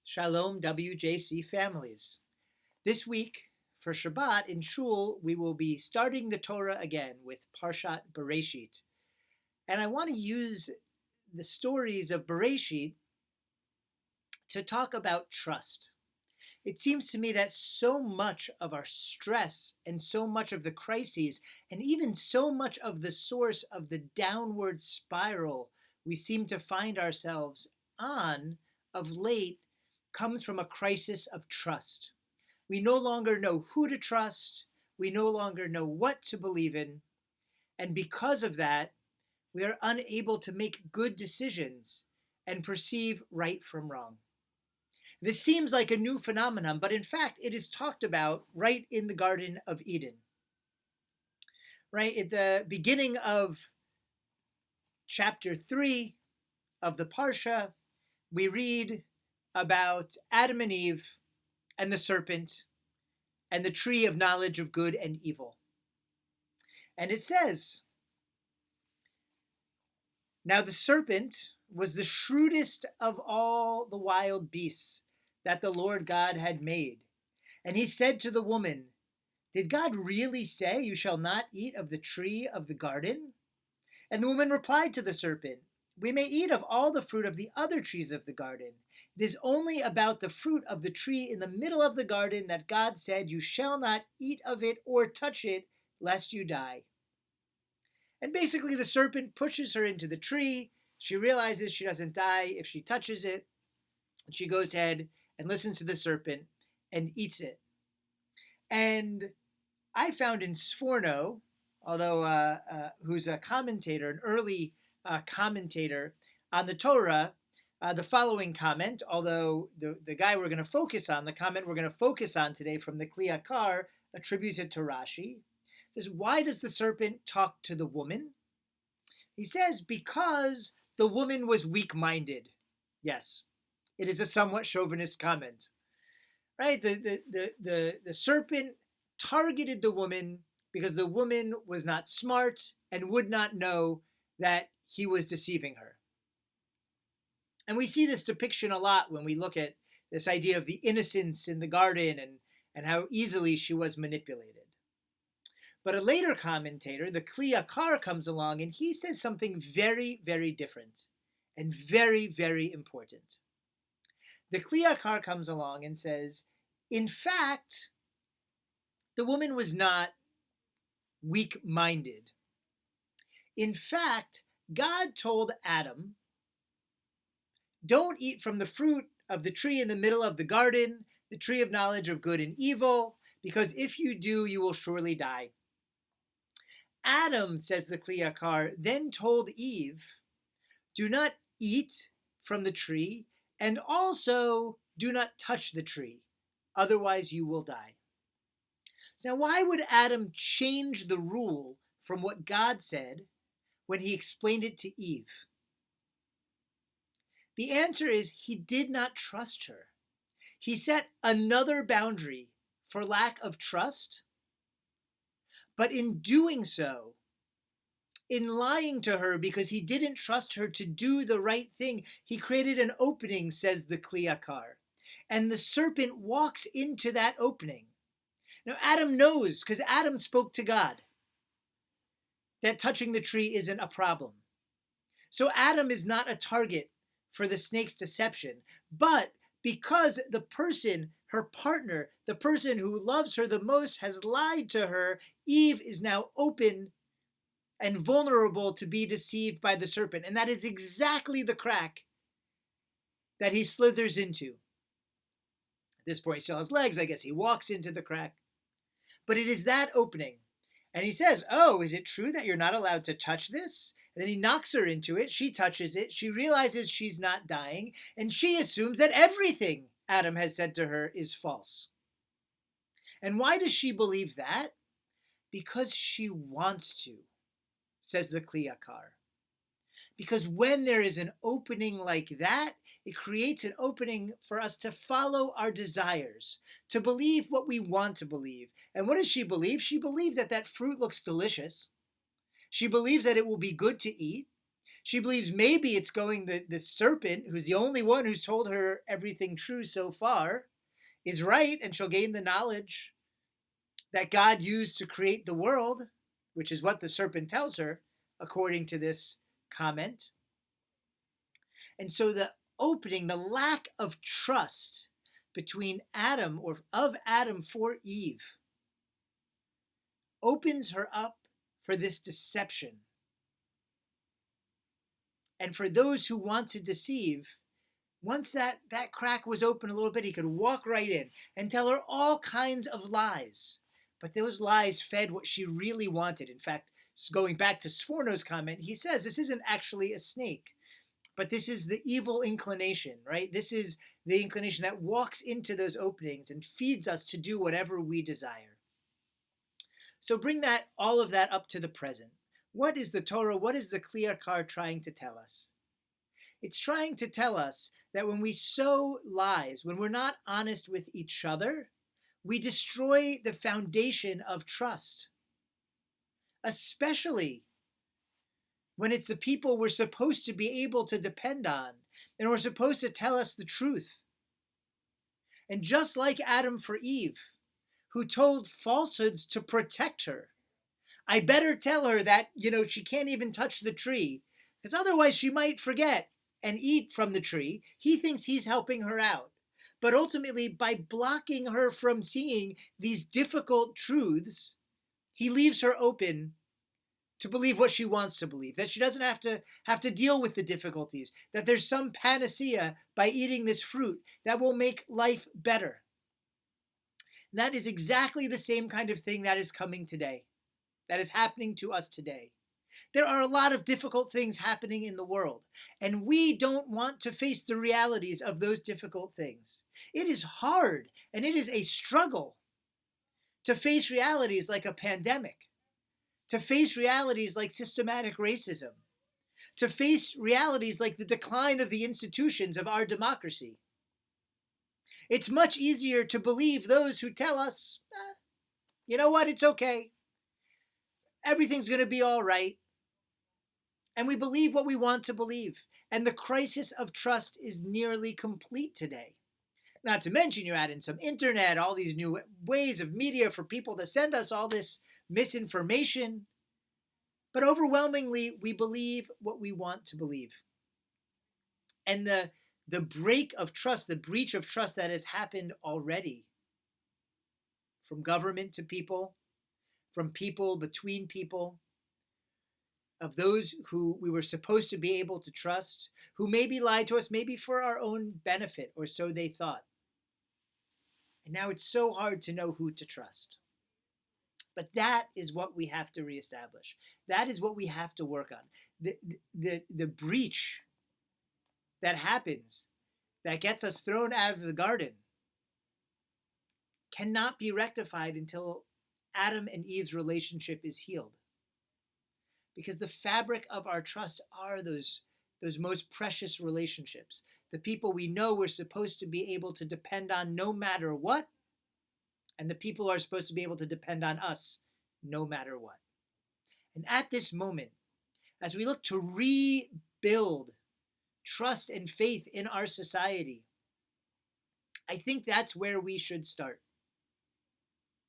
Shalom, WJC families. This week, for Shabbat in Shul, we will be starting the Torah again with Parshat Bereshit. And I want to use the stories of Bereshit to talk about trust. It seems to me that so much of our stress and so much of the crises, and even so much of the source of the downward spiral we seem to find ourselves on of late, comes from a crisis of trust. We no longer know who to trust. We no longer know what to believe in. And because of that, we are unable to make good decisions and perceive right from wrong. This seems like a new phenomenon, but in fact, it is talked about right in the Garden of Eden. Right at the beginning of chapter 3 of the Parsha, we read about Adam and Eve and the serpent and the tree of knowledge of good and evil. And it says, "Now the serpent was the shrewdest of all the wild beasts that the Lord God had made. And he said to the woman, 'Did God really say you shall not eat of the tree of the garden?' And the woman replied to the serpent, 'We may eat of all the fruit of the other trees of the garden. It is only about the fruit of the tree in the middle of the garden that God said, you shall not eat of it or touch it, lest you die.' And basically the serpent pushes her into the tree. She realizes she doesn't die if she touches it. She goes ahead and listens to the serpent and eats it. And I found in Sforno, who's a commentator, an early commentator on the Torah, the following comment, although the guy we're going to focus on, the comment we're going to focus on today from the Kli Yakar, attributed to Rashi, says, why does the serpent talk to the woman? He says, because the woman was weak-minded. Yes, it is a somewhat chauvinist comment. Right? The serpent targeted the woman because the woman was not smart and would not know that he was deceiving her. And we see this depiction a lot when we look at this idea of the innocence in the garden and how easily she was manipulated. But a later commentator, the Kli Yakar, comes along and he says something very, very different and very, very important. The Kli Yakar comes along and says, in fact, the woman was not weak-minded. In fact, God told Adam, don't eat from the fruit of the tree in the middle of the garden, the tree of knowledge of good and evil, because if you do, you will surely die. Adam, says the Kli Yakar, then told Eve, do not eat from the tree, and also do not touch the tree, otherwise you will die. Now, why would Adam change the rule from what God said when he explained it to Eve? The answer is he did not trust her. He set another boundary for lack of trust, but in doing so, in lying to her because he didn't trust her to do the right thing, he created an opening, says the Kli Yakar. And the serpent walks into that opening. Now, Adam knows, because Adam spoke to God, that touching the tree isn't a problem. So Adam is not a target for the snake's deception. But because the person, her partner, the person who loves her the most has lied to her, Eve is now open and vulnerable to be deceived by the serpent. And that is exactly the crack that he slithers into. At this point, he still has legs. I guess he walks into the crack. But it is that opening. And he says, oh, is it true that you're not allowed to touch this? And then he knocks her into it. She touches it. She realizes she's not dying. And she assumes that everything Adam has said to her is false. And why does she believe that? Because she wants to, says the Kli Yakar. Because when there is an opening like that, it creates an opening for us to follow our desires, to believe what we want to believe. And what does she believe? She believes that that fruit looks delicious. She believes that it will be good to eat. She believes maybe it's going the serpent, who's the only one who's told her everything true so far, is right, and she'll gain the knowledge that God used to create the world, which is what the serpent tells her, according to this comment. And so the opening, the lack of trust between Adam, or of Adam for Eve, opens her up for this deception. And for those who want to deceive, once that crack was open a little bit, he could walk right in and tell her all kinds of lies. But those lies fed what she really wanted. In fact, going back to Sforno's comment, he says this isn't actually a snake, but this is the evil inclination, right? This is the inclination that walks into those openings and feeds us to do whatever we desire. So bring all of that up to the present. What is the Torah? What is the Kli Yakar trying to tell us? It's trying to tell us that when we sow lies, when we're not honest with each other, we destroy the foundation of trust, especially when it's the people we're supposed to be able to depend on and we're supposed to tell us the truth. And just like Adam for Eve, who told falsehoods to protect her, I better tell her that, she can't even touch the tree, because otherwise she might forget and eat from the tree. He thinks he's helping her out. But ultimately, by blocking her from seeing these difficult truths, he leaves her open to believe what she wants to believe, that she doesn't have to deal with the difficulties, that there's some panacea by eating this fruit that will make life better. And that is exactly the same kind of thing that is coming today, that is happening to us today. There are a lot of difficult things happening in the world, and we don't want to face the realities of those difficult things. It is hard, and it is a struggle to face realities like a pandemic, to face realities like systematic racism, to face realities like the decline of the institutions of our democracy. It's much easier to believe those who tell us, you know what, it's okay. Everything's going to be all right. And we believe what we want to believe. And the crisis of trust is nearly complete today. Not to mention, you add in some internet, all these new ways of media for people to send us all this misinformation. But overwhelmingly, we believe what we want to believe. And the break of trust, the breach of trust that has happened already, from government to people, from people between people, of those who we were supposed to be able to trust, who maybe lied to us, maybe for our own benefit, or so they thought. And now it's so hard to know who to trust. But that is what we have to reestablish. That is what we have to work on. The breach that happens, that gets us thrown out of the garden, cannot be rectified until Adam and Eve's relationship is healed. Because the fabric of our trust are those most precious relationships. The people we know we're supposed to be able to depend on no matter what, and the people are supposed to be able to depend on us no matter what. And at this moment, as we look to rebuild trust and faith in our society, I think that's where we should start.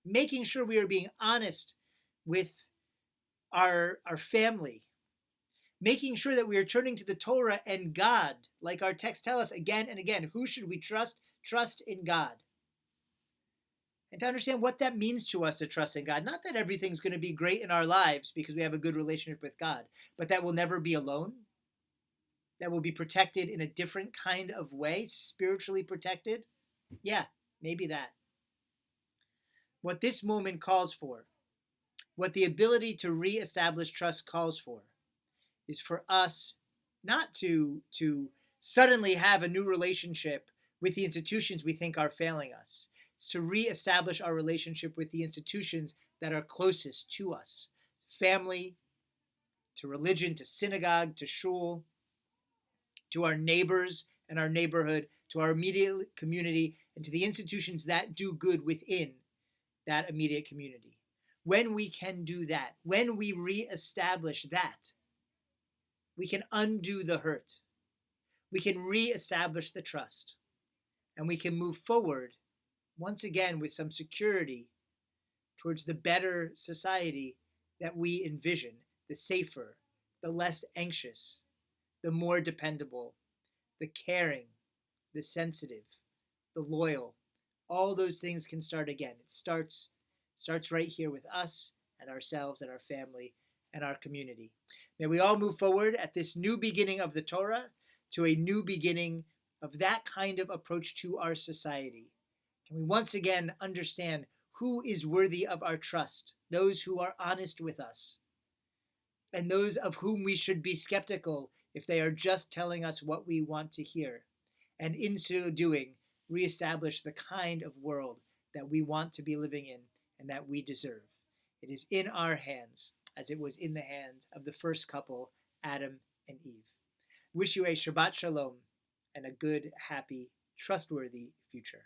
Making sure we are being honest with our family, making sure that we are turning to the Torah and God, like our texts tell us again and again. Who should we trust? Trust in God. And to understand what that means to us to trust in God. Not that everything's going to be great in our lives because we have a good relationship with God, but that we'll never be alone, that we'll be protected in a different kind of way, spiritually protected. Yeah, maybe that. What this moment calls for, what the ability to reestablish trust calls for, is for us not to suddenly have a new relationship with the institutions we think are failing us. It's to reestablish our relationship with the institutions that are closest to us. Family, to religion, to synagogue, to shul, to our neighbors and our neighborhood, to our immediate community, and to the institutions that do good within that immediate community. When we can do that, when we reestablish that, we can undo the hurt, we can reestablish the trust, and we can move forward once again with some security towards the better society that we envision, the safer, the less anxious, the more dependable, the caring, the sensitive, the loyal. All those things can start again. It starts right here with us and ourselves and our family and our community. May we all move forward at this new beginning of the Torah to a new beginning of that kind of approach to our society. Can we once again understand who is worthy of our trust, those who are honest with us, and those of whom we should be skeptical if they are just telling us what we want to hear, and in so doing, reestablish the kind of world that we want to be living in and that we deserve. It is in our hands, as it was in the hands of the first couple, Adam and Eve. Wish you a Shabbat Shalom and a good, happy, trustworthy future.